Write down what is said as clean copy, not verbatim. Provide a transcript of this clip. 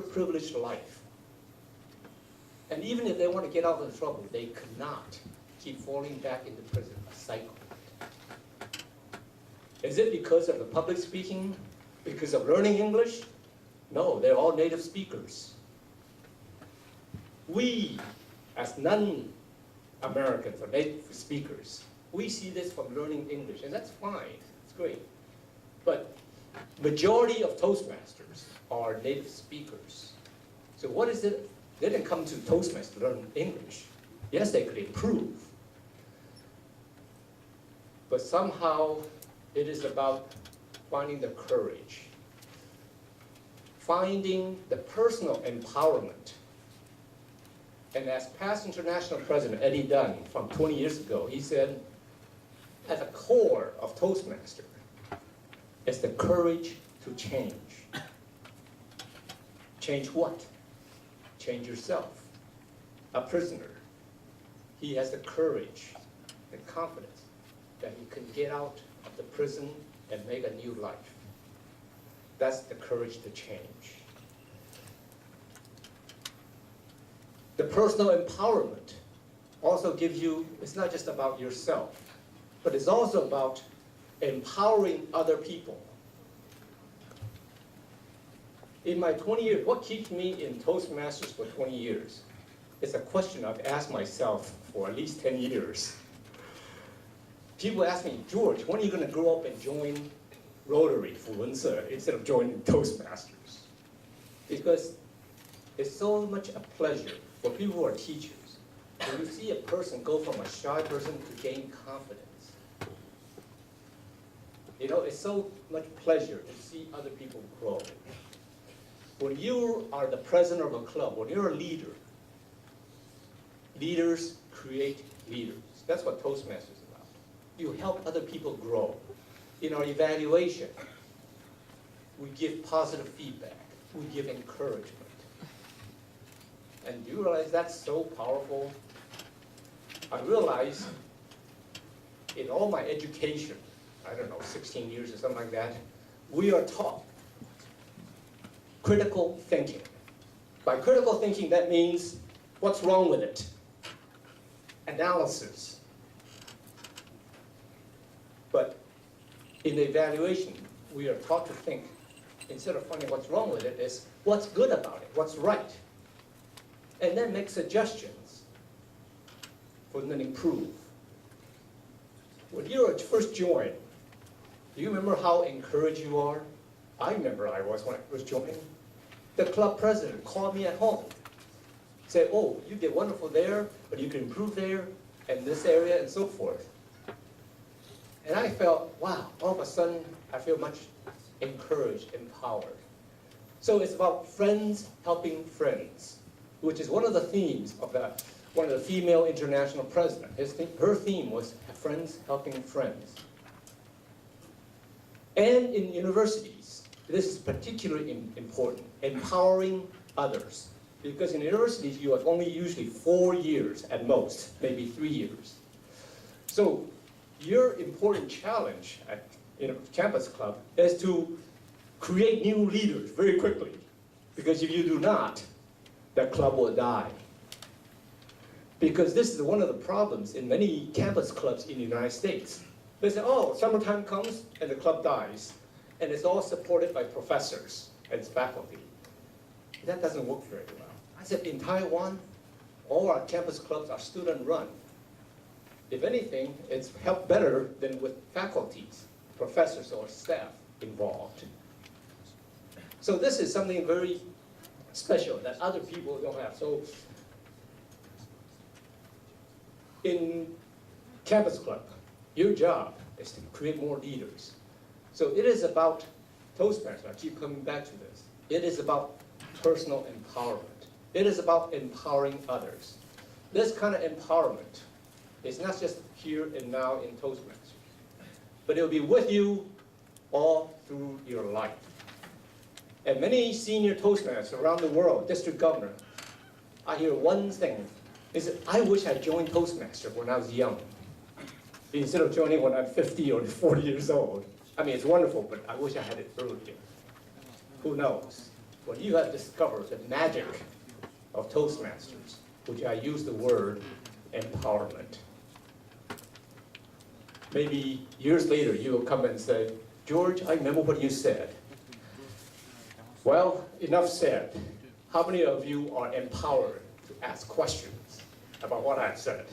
privileged life. And even if they want to get out of the trouble, they could not keep falling back into prison, a cycle. Is it because of the public speaking? Because of learning English? No, they're all native speakers. We, as non-Americans or native speakers, we see this from learning English, and that's fine, it's great. But majority of Toastmasters are native speakers. So what is it? They didn't come to Toastmasters to learn English. Yes, they could improve. But somehow it is about finding the courage, finding the personal empowerment. And as past international president Eddie Dunn from 20 years ago, he said, at the core of Toastmaster is the courage to change. Change what? Change yourself. A prisoner, he has the courage and confidence that he can get out of the prison and make a new life. That's the courage to change. The personal empowerment also gives you, it's not just about yourself, but it's also about empowering other people. In my 20 years, what keeps me in Toastmasters for 20 years? It's a question I've asked myself for at least 10 years. People ask me, George, when are you going to grow up and join Rotary, Fuwense, instead of joining Toastmasters? Because it's so much a pleasure for people who are teachers. When you see a person go from a shy person to gain confidence, you know, it's so much pleasure to see other people grow. When you are the president of a club, when you're a leader, leaders create leaders. That's what Toastmasters is about. You help other people grow. In our evaluation, we give positive feedback. We give encouragement. And do you realize that's so powerful? I realize in all my education, I don't know, 16 years or something like that, we are taught critical thinking. By critical thinking, that means what's wrong with it? Analysis. But in the evaluation, we are taught to think, instead of finding what's wrong with it, is what's good about it, what's right. And then make suggestions for them to improve. When you first joined, do you remember how encouraged you are? I remember I was when I first joined. The club president called me at home. Said, oh, you did wonderful there, but you can improve there, and this area, and so forth. And I felt, wow, all of a sudden, I feel much encouraged, empowered. So it's about friends helping friends, which is one of the themes of one of the female international presidents. Her theme was friends helping friends. And in universities, this is particularly important, empowering others. Because in universities, you have only usually 4 years at most, maybe 3 years. So your important challenge at Campus Club is to create new leaders very quickly. Because if you do not, the club will die. Because this is one of the problems in many campus clubs in the United States. They say, oh, summertime comes and the club dies. And it's all supported by professors and faculty. That doesn't work very well. I said, in Taiwan, all our campus clubs are student-run. If anything, it's helped better than with faculties, professors, or staff involved. So this is something very special that other people don't have. So in Campus Club, your job is to create more leaders. So it is about Toastmasters. I keep coming back to this. It is about personal empowerment. It is about empowering others. This kind of empowerment is not just here and now in Toastmasters, but it will be with you all through your life. And many senior Toastmasters around the world, district governor, I hear one thing, is that I wish I joined Toastmaster when I was young, instead of joining when I'm 50 or 40 years old. I mean, it's wonderful, but I wish I had it earlier. Who knows? when you have discovered the magic of Toastmasters, which I use the word empowerment. Maybe years later you will come and say, George, I remember what you said. Well, enough said. How many of you are empowered to ask questions about what I've said?